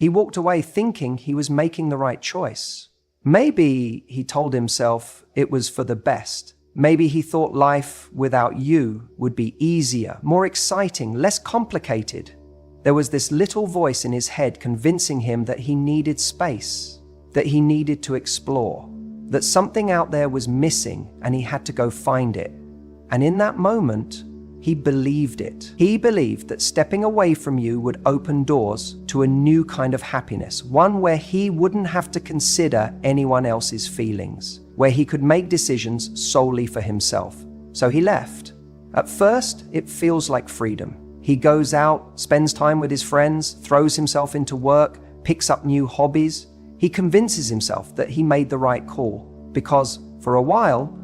He walked away thinking he was making the right choice. Maybe he told himself it was for the best. Maybe he thought life without you would be easier, more exciting, less complicated. There was this little voice in his head convincing him that he needed space, that he needed to explore, that something out there was missing and he had to go find it. And in that moment, he believed it. He believed that stepping away from you would open doors to a new kind of happiness, one where he wouldn't have to consider anyone else's feelings, where he could make decisions solely for himself. So he left. At first, it feels like freedom. He goes out, spends time with his friends, throws himself into work, picks up new hobbies. He convinces himself that he made the right call because, for a while,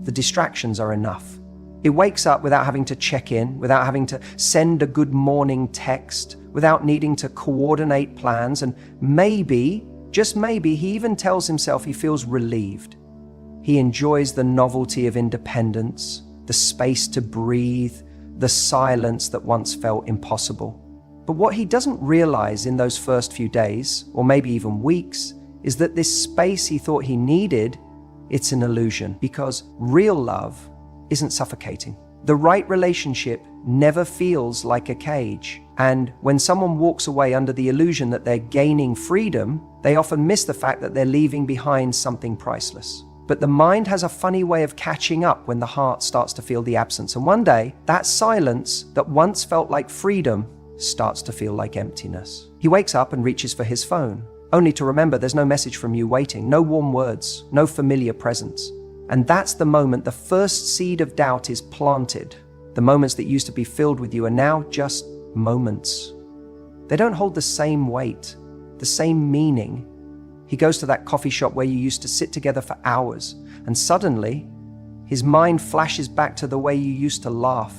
the distractions are enough. He wakes up without having to check in, without having to send a good morning text, without needing to coordinate plans, and maybe, just maybe, he even tells himself he feels relieved. He enjoys the novelty of independence, the space to breathe, the silence that once felt impossible. But what he doesn't realize in those first few days, or maybe even weeks, is that this space he thought he needed, it's an illusion, because real love isn't suffocating. The right relationship never feels like a cage. And when someone walks away under the illusion that they're gaining freedom, they often miss the fact that they're leaving behind something priceless. But the mind has a funny way of catching up when the heart starts to feel the absence. And one day, that silence that once felt like freedom starts to feel like emptiness. He wakes up and reaches for his phone, only to remember there's no message from you waiting, no warm words, no familiar presence. And that's the moment the first seed of doubt is planted. The moments that used to be filled with you are now just moments. They don't hold the same weight, the same meaning. He goes to that coffee shop where you used to sit together for hours, and suddenly, his mind flashes back to the way you used to laugh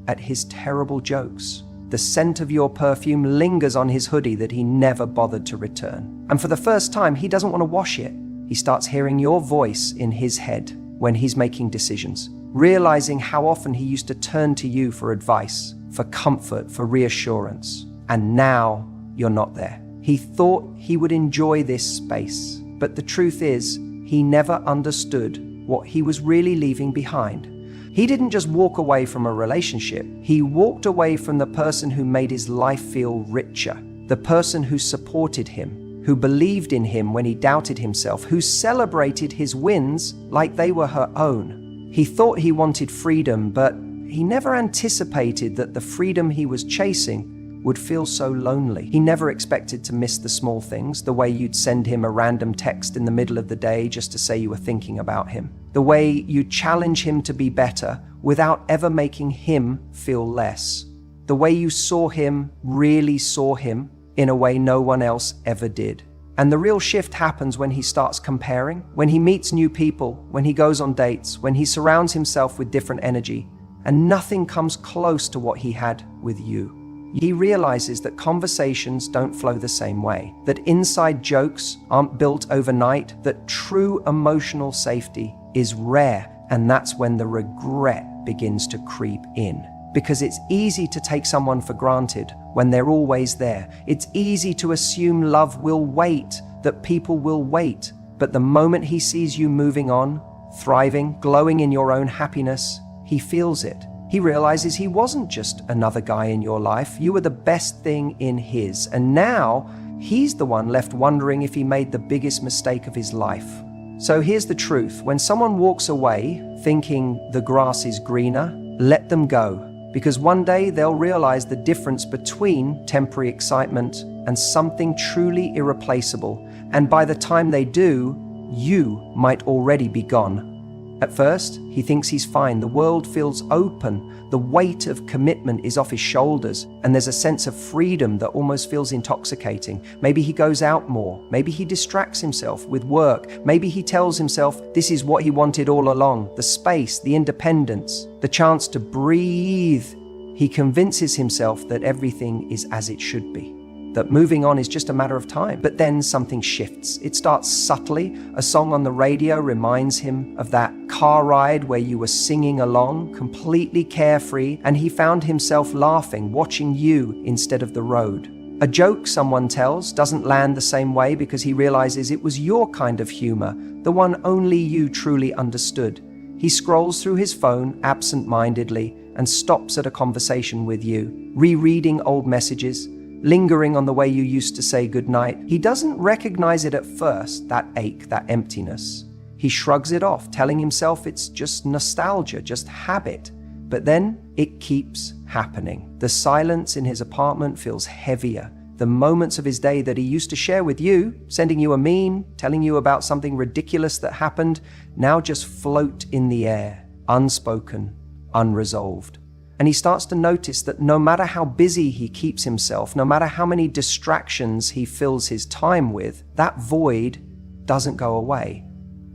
at his terrible jokes. The scent of your perfume lingers on his hoodie that he never bothered to return. And for the first time, he doesn't want to wash it. He starts hearing your voice in his head when he's making decisions, realizing how often he used to turn to you for advice, for comfort, for reassurance. And now you're not there. He thought he would enjoy this space, but the truth is, he never understood what he was really leaving behind. He didn't just walk away from a relationship, he walked away from the person who made his life feel richer, the person who supported him, who believed in him when he doubted himself, who celebrated his wins like they were her own. He thought he wanted freedom, but he never anticipated that the freedom he was chasing would feel so lonely. He never expected to miss the small things, the way you'd send him a random text in the middle of the day just to say you were thinking about him, the way you challenge him to be better without ever making him feel less, the way you saw him, really saw him, in a way no one else ever did. And the real shift happens when he starts comparing, when he meets new people, when he goes on dates, when he surrounds himself with different energy, and nothing comes close to what he had with you. He realizes that conversations don't flow the same way, that inside jokes aren't built overnight, that true emotional safety is rare, and that's when the regret begins to creep in. Because it's easy to take someone for granted when they're always there. It's easy to assume love will wait, that people will wait. But the moment he sees you moving on, thriving, glowing in your own happiness, he feels it. He realizes he wasn't just another guy in your life. You were the best thing in his. And now he's the one left wondering if he made the biggest mistake of his life. So here's the truth. When someone walks away thinking the grass is greener, let them go. Because one day they'll realize the difference between temporary excitement and something truly irreplaceable. And by the time they do, you might already be gone. At first, he thinks he's fine. The world feels open. The weight of commitment is off his shoulders, and there's a sense of freedom that almost feels intoxicating. Maybe he goes out more. Maybe he distracts himself with work. Maybe he tells himself this is what he wanted all along, the space, the independence, the chance to breathe. He convinces himself that everything is as it should be, that moving on is just a matter of time. But then something shifts. It starts subtly. A song on the radio reminds him of that car ride where you were singing along, completely carefree, and he found himself laughing, watching you instead of the road. A joke someone tells doesn't land the same way because he realizes it was your kind of humor, the one only you truly understood. He scrolls through his phone absent-mindedly and stops at a conversation with you, rereading old messages, lingering on the way you used to say goodnight. He doesn't recognize it at first, that ache, that emptiness. He shrugs it off, telling himself it's just nostalgia, just habit. But then it keeps happening. The silence in his apartment feels heavier. The moments of his day that he used to share with you, sending you a meme, telling you about something ridiculous that happened, now just float in the air, unspoken, unresolved. And he starts to notice that no matter how busy he keeps himself, no matter how many distractions he fills his time with, that void doesn't go away.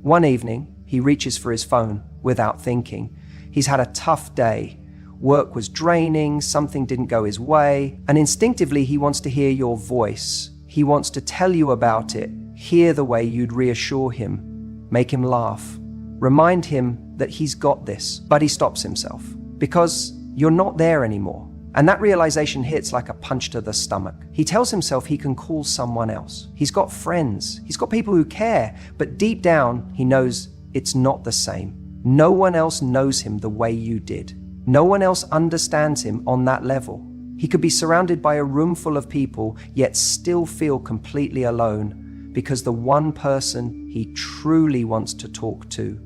One evening, he reaches for his phone without thinking. He's had a tough day. Work was draining, something didn't go his way, and instinctively he wants to hear your voice. He wants to tell you about it, hear the way you'd reassure him, make him laugh, remind him that he's got this, but he stops himself because you're not there anymore. And that realization hits like a punch to the stomach. He tells himself he can call someone else. He's got friends, he's got people who care, but deep down he knows it's not the same. No one else knows him the way you did. No one else understands him on that level. He could be surrounded by a room full of people, yet still feel completely alone because the one person he truly wants to talk to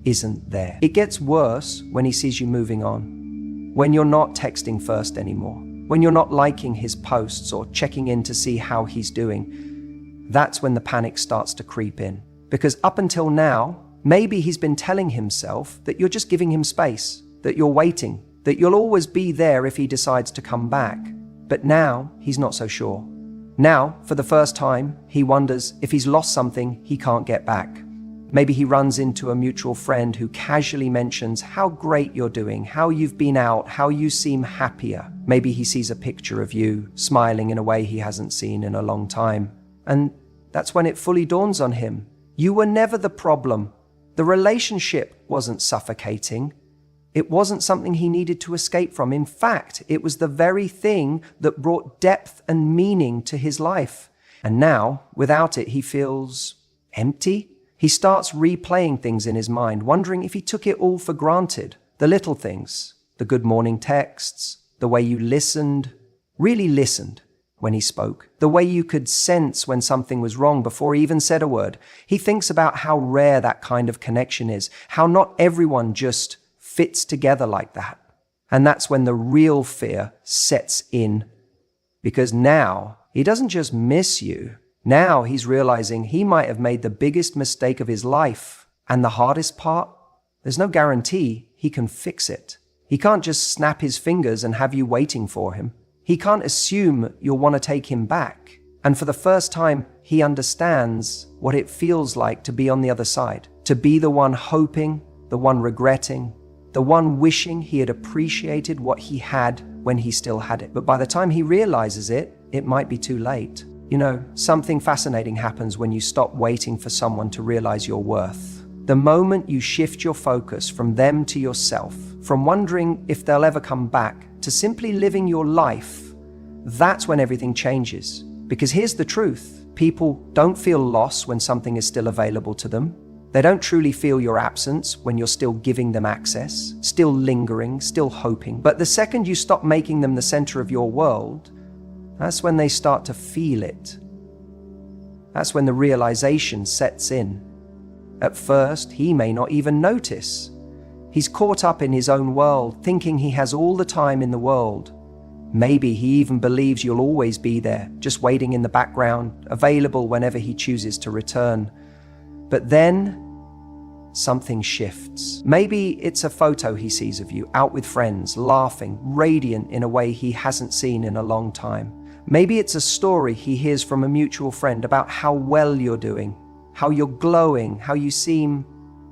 isn't there. It gets worse when he sees you moving on, when you're not texting first anymore, when you're not liking his posts or checking in to see how he's doing. That's when the panic starts to creep in. Because up until now, maybe he's been telling himself that you're just giving him space, that you're waiting, that you'll always be there if he decides to come back. But now, he's not so sure. Now, for the first time, he wonders if he's lost something he can't get back. Maybe he runs into a mutual friend who casually mentions how great you're doing, how you've been out, how you seem happier. Maybe he sees a picture of you, smiling in a way he hasn't seen in a long time. And that's when it fully dawns on him. You were never the problem. The relationship wasn't suffocating. It wasn't something he needed to escape from. In fact, it was the very thing that brought depth and meaning to his life. And now, without it, he feels empty. He starts replaying things in his mind, wondering if he took it all for granted. The little things, the good morning texts, the way you listened, really listened when he spoke, the way you could sense when something was wrong before he even said a word. He thinks about how rare that kind of connection is, how not everyone just fits together like that. And that's when the real fear sets in. Because now, he doesn't just miss you. Now he's realizing he might have made the biggest mistake of his life. And the hardest part? There's no guarantee he can fix it. He can't just snap his fingers and have you waiting for him. He can't assume you'll want to take him back. And for the first time, he understands what it feels like to be on the other side. To be the one hoping, the one regretting, the one wishing he had appreciated what he had when he still had it. But by the time he realizes it, it might be too late. You know, something fascinating happens when you stop waiting for someone to realize your worth. The moment you shift your focus from them to yourself, from wondering if they'll ever come back, to simply living your life, that's when everything changes. Because here's the truth. People don't feel loss when something is still available to them. They don't truly feel your absence when you're still giving them access, still lingering, still hoping. But the second you stop making them the center of your world, that's when they start to feel it. That's when the realization sets in. At first, he may not even notice. He's caught up in his own world, thinking he has all the time in the world. Maybe he even believes you'll always be there, just waiting in the background, available whenever he chooses to return. But then, something shifts. Maybe it's a photo he sees of you, out with friends, laughing, radiant in a way he hasn't seen in a long time. Maybe it's a story he hears from a mutual friend about how well you're doing, how you're glowing, how you seem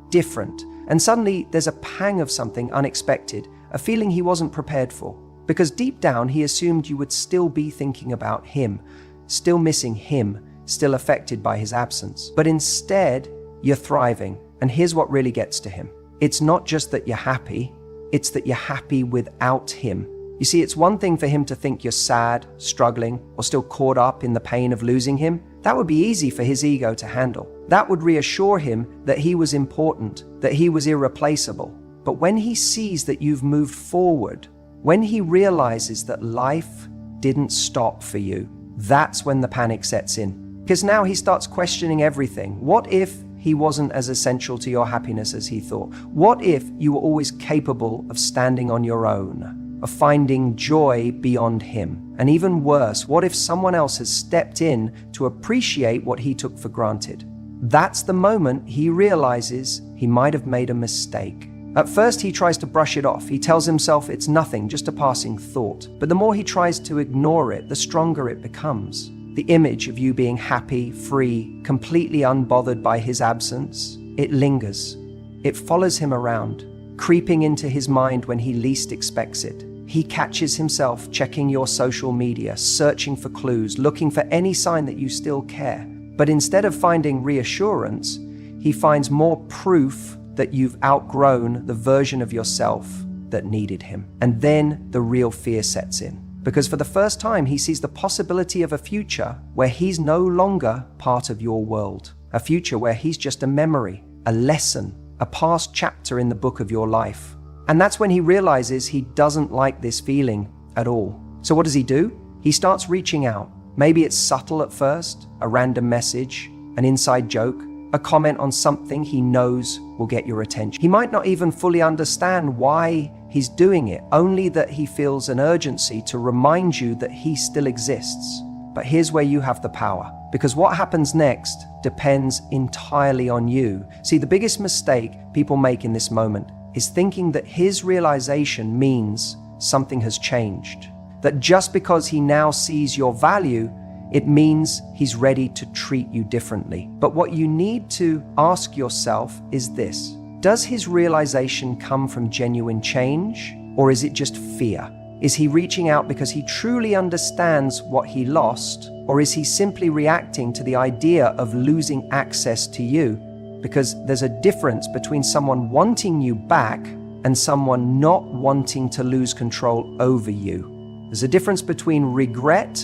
different. And suddenly there's a pang of something unexpected, a feeling he wasn't prepared for. Because deep down he assumed you would still be thinking about him, still missing him, still affected by his absence. But instead, you're thriving. And here's what really gets to him. It's not just that you're happy, it's that you're happy without him. You see, it's one thing for him to think you're sad, struggling, or still caught up in the pain of losing him. That would be easy for his ego to handle. That would reassure him that he was important, that he was irreplaceable. But when he sees that you've moved forward, when he realizes that life didn't stop for you, that's when the panic sets in. Because now he starts questioning everything. What if he wasn't as essential to your happiness as he thought? What if you were always capable of standing on your own, of finding joy beyond him? And even worse, what if someone else has stepped in to appreciate what he took for granted? That's the moment he realizes he might have made a mistake. At first, he tries to brush it off. He tells himself it's nothing, just a passing thought. But the more he tries to ignore it, the stronger it becomes. The image of you being happy, free, completely unbothered by his absence, it lingers. It follows him around, creeping into his mind when he least expects it. He catches himself checking your social media, searching for clues, looking for any sign that you still care. But instead of finding reassurance, he finds more proof that you've outgrown the version of yourself that needed him. And then the real fear sets in. Because for the first time, he sees the possibility of a future where he's no longer part of your world. A future where he's just a memory, a lesson, a past chapter in the book of your life. And that's when he realizes he doesn't like this feeling at all. So what does he do? He starts reaching out. Maybe it's subtle at first, a random message, an inside joke, a comment on something he knows will get your attention. He might not even fully understand why he's doing it, only that he feels an urgency to remind you that he still exists. But here's where you have the power, because what happens next depends entirely on you. See, the biggest mistake people make in this moment is thinking that his realization means something has changed. That just because he now sees your value, it means he's ready to treat you differently. But what you need to ask yourself is this: does his realization come from genuine change, or is it just fear? Is he reaching out because he truly understands what he lost, or is he simply reacting to the idea of losing access to you? Because there's a difference between someone wanting you back and someone not wanting to lose control over you. There's a difference between regret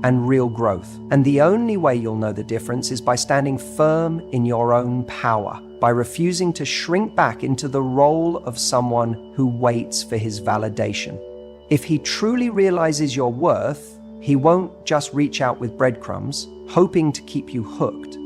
and real growth. And the only way you'll know the difference is by standing firm in your own power, by refusing to shrink back into the role of someone who waits for his validation. If he truly realizes your worth, he won't just reach out with breadcrumbs, hoping to keep you hooked.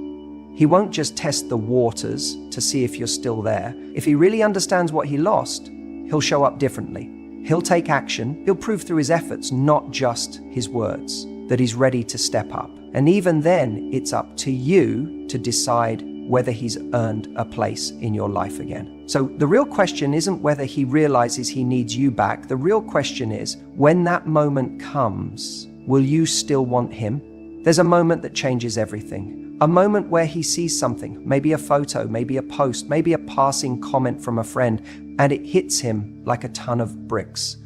He won't just test the waters to see if you're still there. If he really understands what he lost, he'll show up differently. He'll take action. He'll prove through his efforts, not just his words, that he's ready to step up. And even then, it's up to you to decide whether he's earned a place in your life again. So the real question isn't whether he realizes he needs you back. The real question is, when that moment comes, will you still want him? There's a moment that changes everything. A moment where he sees something, maybe a photo, maybe a post, maybe a passing comment from a friend, and it hits him like a ton of bricks.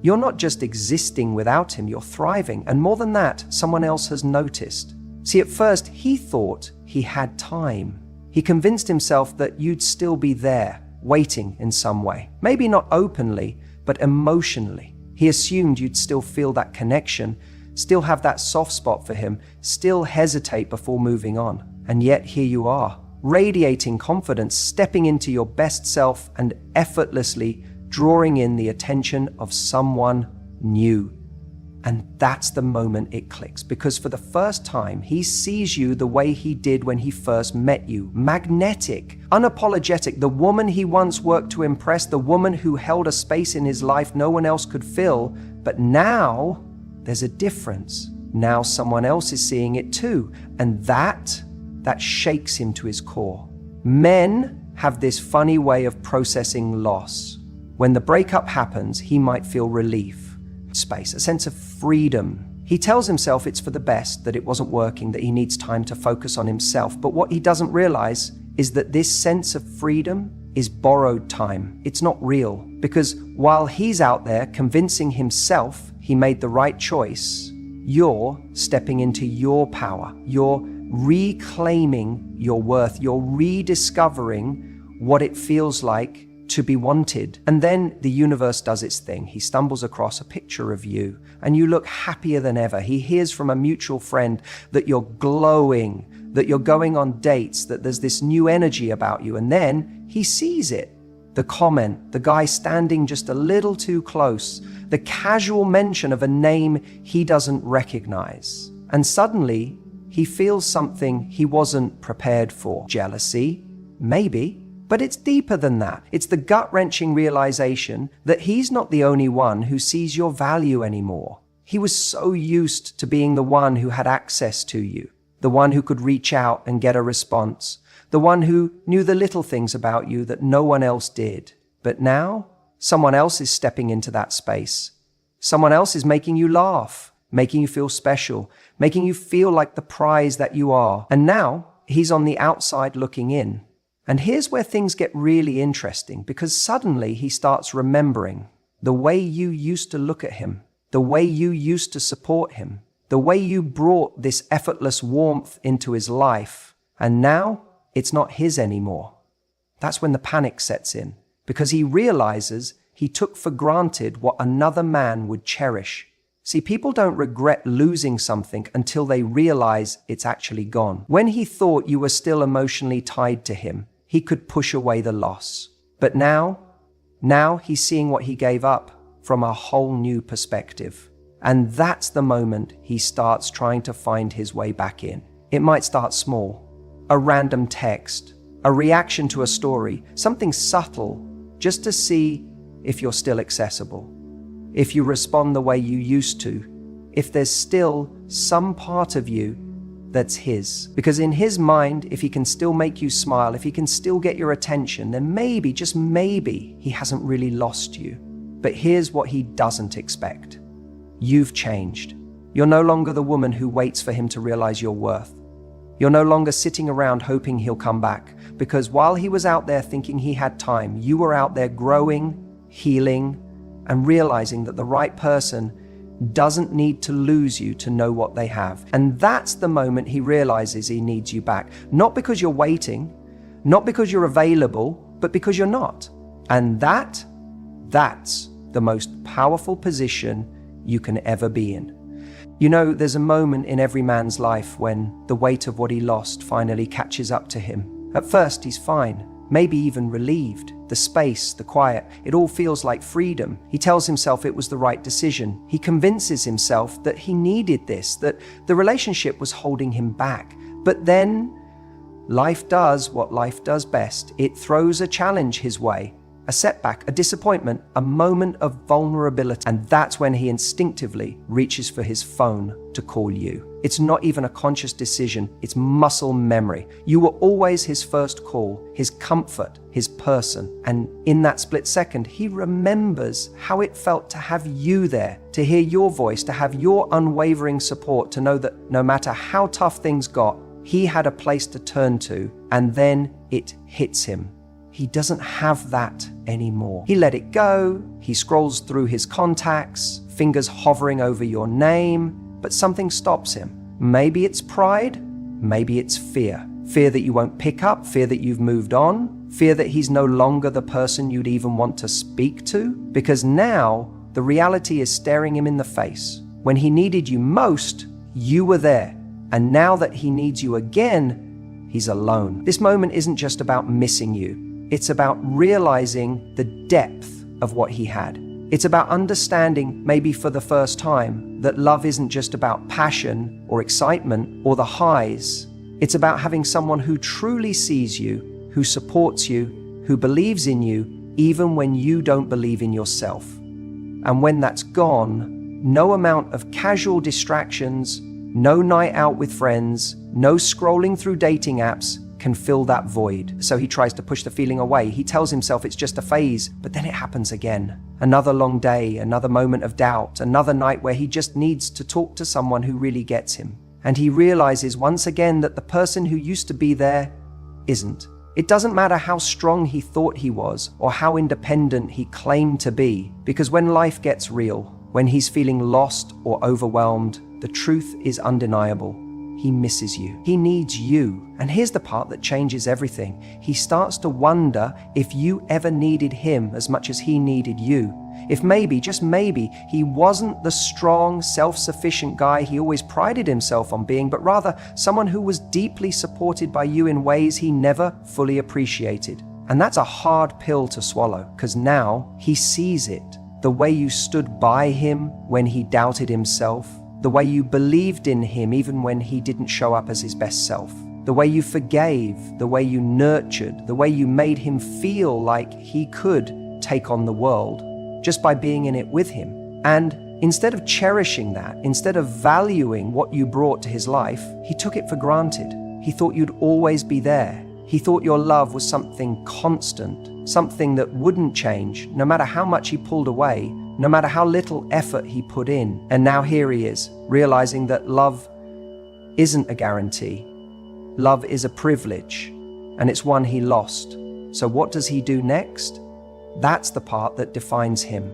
You're not just existing without him, you're thriving. And more than that, someone else has noticed. See, at first, he thought he had time. He convinced himself that you'd still be there, waiting in some way. Maybe not openly, but emotionally. He assumed you'd still feel that connection, still have that soft spot for him, still hesitate before moving on. And yet here you are, radiating confidence, stepping into your best self and effortlessly drawing in the attention of someone new. And that's the moment it clicks, because for the first time, he sees you the way he did when he first met you. Magnetic, unapologetic, the woman he once worked to impress, the woman who held a space in his life no one else could fill. But now, there's a difference. Now someone else is seeing it too. And that shakes him to his core. Men have this funny way of processing loss. When the breakup happens, he might feel relief, space, a sense of freedom. He tells himself it's for the best, that it wasn't working, that he needs time to focus on himself. But what he doesn't realize is that this sense of freedom is borrowed time. It's not real, because while he's out there convincing himself he made the right choice, you're stepping into your power. You're reclaiming your worth. You're rediscovering what it feels like to be wanted. And then the universe does its thing. He stumbles across a picture of you and you look happier than ever. He hears from a mutual friend that you're glowing, that you're going on dates, that there's this new energy about you. And then he sees it. The comment, the guy standing just a little too close, the casual mention of a name he doesn't recognize. And suddenly he feels something he wasn't prepared for. Jealousy? Maybe. But it's deeper than that. It's the gut-wrenching realization that he's not the only one who sees your value anymore. He was so used to being the one who had access to you, the one who could reach out and get a response, the one who knew the little things about you that no one else did. But now, someone else is stepping into that space. Someone else is making you laugh, making you feel special, making you feel like the prize that you are. And now, he's on the outside looking in. And here's where things get really interesting, because suddenly he starts remembering the way you used to look at him, the way you used to support him, the way you brought this effortless warmth into his life. And now it's not his anymore. That's when the panic sets in, because he realizes he took for granted what another man would cherish. See, people don't regret losing something until they realize it's actually gone. When he thought you were still emotionally tied to him, he could push away the loss. But now he's seeing what he gave up from a whole new perspective. And that's the moment he starts trying to find his way back in. It might start small. A random text, a reaction to a story, something subtle, just to see if you're still accessible, if you respond the way you used to, if there's still some part of you that's his. Because in his mind, if he can still make you smile, if he can still get your attention, then maybe, just maybe, he hasn't really lost you. But here's what he doesn't expect. You've changed. You're no longer the woman who waits for him to realize your worth. You're no longer sitting around hoping he'll come back, because while he was out there thinking he had time, you were out there growing, healing, and realizing that the right person doesn't need to lose you to know what they have. And that's the moment he realizes he needs you back. Not because you're waiting, not because you're available, but because you're not. And that's the most powerful position you can ever be in. You know, there's a moment in every man's life when the weight of what he lost finally catches up to him. At first, he's fine, maybe even relieved. The space, the quiet, it all feels like freedom. He tells himself it was the right decision. He convinces himself that he needed this, that the relationship was holding him back. But then, life does what life does best. It throws a challenge his way. A setback, a disappointment, a moment of vulnerability. And that's when he instinctively reaches for his phone to call you. It's not even a conscious decision, it's muscle memory. You were always his first call, his comfort, his person. And in that split second, he remembers how it felt to have you there, to hear your voice, to have your unwavering support, to know that no matter how tough things got, he had a place to turn to. And then it hits him. He doesn't have that anymore. He let it go. He scrolls through his contacts, fingers hovering over your name, but something stops him. Maybe it's pride, maybe it's fear. Fear that you won't pick up, fear that you've moved on, fear that he's no longer the person you'd even want to speak to. Because now the reality is staring him in the face. When he needed you most, you were there. And now that he needs you again, he's alone. This moment isn't just about missing you. It's about realizing the depth of what he had. It's about understanding, maybe for the first time, that love isn't just about passion or excitement or the highs. It's about having someone who truly sees you, who supports you, who believes in you, even when you don't believe in yourself. And when that's gone, no amount of casual distractions, no night out with friends, no scrolling through dating apps can fill that void. So he tries to push the feeling away. He tells himself it's just a phase, but then it happens again. Another long day, another moment of doubt, another night where he just needs to talk to someone who really gets him. And he realizes once again that the person who used to be there isn't. It doesn't matter how strong he thought he was or how independent he claimed to be, because when life gets real, when he's feeling lost or overwhelmed, the truth is undeniable. he misses you. He needs you. And here's the part that changes everything. He starts to wonder if you ever needed him as much as he needed you. If maybe, just maybe, he wasn't the strong, self-sufficient guy he always prided himself on being, but rather someone who was deeply supported by you in ways he never fully appreciated. And that's a hard pill to swallow, because now he sees it. The way you stood by him when he doubted himself, the way you believed in him even when he didn't show up as his best self, the way you forgave, the way you nurtured, the way you made him feel like he could take on the world just by being in it with him. And instead of cherishing that, instead of valuing what you brought to his life, he took it for granted. He thought you'd always be there. He thought your love was something constant, something that wouldn't change, no matter how much he pulled away, no matter how little effort he put in. And now here he is, realizing that love isn't a guarantee. Love is a privilege, and it's one he lost. So what does he do next? That's the part that defines him.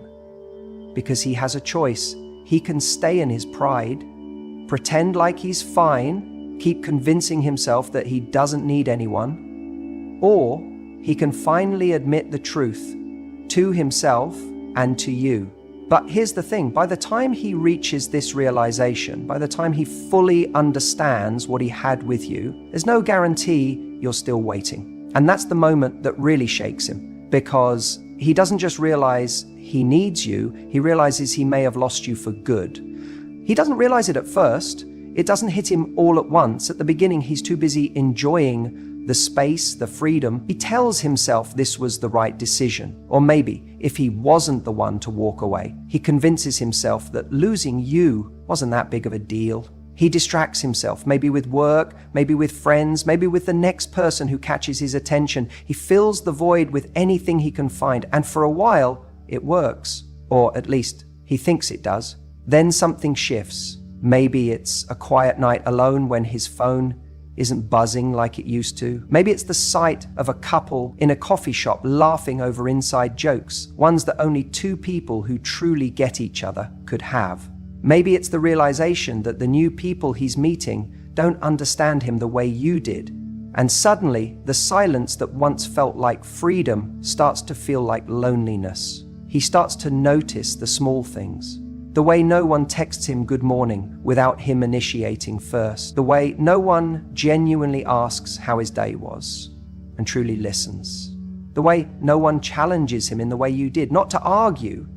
Because he has a choice. He can stay in his pride, pretend like he's fine, keep convincing himself that he doesn't need anyone, or he can finally admit the truth to himself and to you. But here's the thing, by the time he reaches this realization, by the time he fully understands what he had with you, there's no guarantee you're still waiting. And that's the moment that really shakes him, because he doesn't just realize he needs you, he realizes he may have lost you for good. He doesn't realize it at first. It doesn't hit him all at once. At the beginning, he's too busy enjoying the space, the freedom. He tells himself this was the right decision. Or maybe, if he wasn't the one to walk away, he convinces himself that losing you wasn't that big of a deal. He distracts himself, maybe with work, maybe with friends, maybe with the next person who catches his attention. He fills the void with anything he can find, and for a while, it works. Or at least, he thinks it does. Then something shifts. Maybe it's a quiet night alone when his phone isn't buzzing like it used to. Maybe it's the sight of a couple in a coffee shop laughing over inside jokes, ones that only two people who truly get each other could have. Maybe it's the realization that the new people he's meeting don't understand him the way you did. And suddenly, the silence that once felt like freedom starts to feel like loneliness. He starts to notice the small things. The way no one texts him good morning without him initiating first. The way no one genuinely asks how his day was and truly listens. The way no one challenges him in the way you did, not to argue,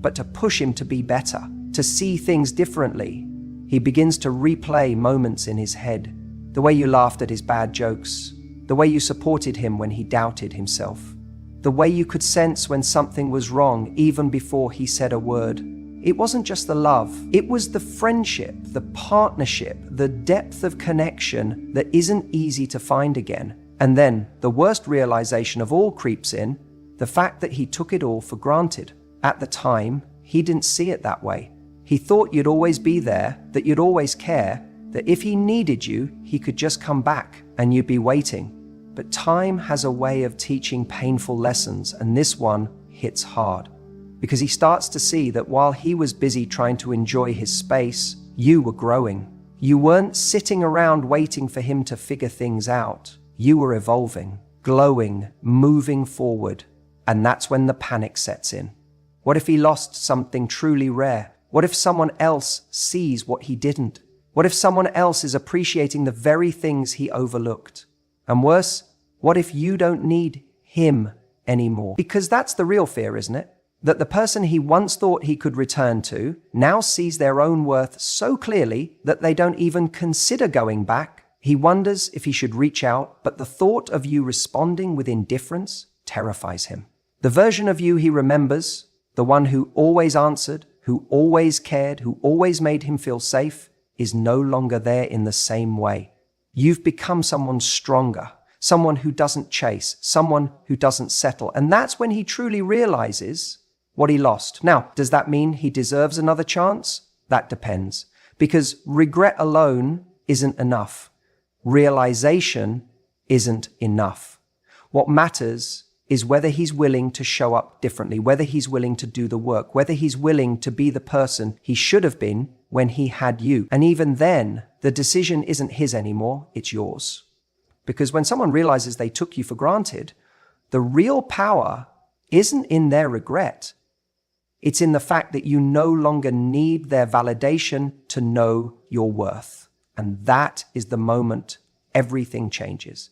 but to push him to be better, to see things differently. He begins to replay moments in his head. The way you laughed at his bad jokes. The way you supported him when he doubted himself. The way you could sense when something was wrong even before he said a word. It wasn't just the love, it was the friendship, the partnership, the depth of connection that isn't easy to find again. And then the worst realization of all creeps in, the fact that he took it all for granted. At the time, he didn't see it that way. He thought you'd always be there, that you'd always care, that if he needed you, he could just come back and you'd be waiting. But time has a way of teaching painful lessons, and this one hits hard. Because he starts to see that while he was busy trying to enjoy his space, you were growing. You weren't sitting around waiting for him to figure things out. You were evolving, glowing, moving forward. And that's when the panic sets in. What if he lost something truly rare? What if someone else sees what he didn't? What if someone else is appreciating the very things he overlooked? And worse, what if you don't need him anymore? Because that's the real fear, isn't it? That the person he once thought he could return to now sees their own worth so clearly that they don't even consider going back. He wonders if he should reach out, but the thought of you responding with indifference terrifies him. The version of you he remembers, the one who always answered, who always cared, who always made him feel safe, is no longer there in the same way. You've become someone stronger, someone who doesn't chase, someone who doesn't settle. And that's when he truly realizes what he lost. Now, does that mean he deserves another chance? That depends. Because regret alone isn't enough. Realization isn't enough. What matters is whether he's willing to show up differently, whether he's willing to do the work, whether he's willing to be the person he should have been when he had you. And even then, the decision isn't his anymore, it's yours. Because when someone realizes they took you for granted, the real power isn't in their regret. It's in the fact that you no longer need their validation to know your worth. And that is the moment everything changes.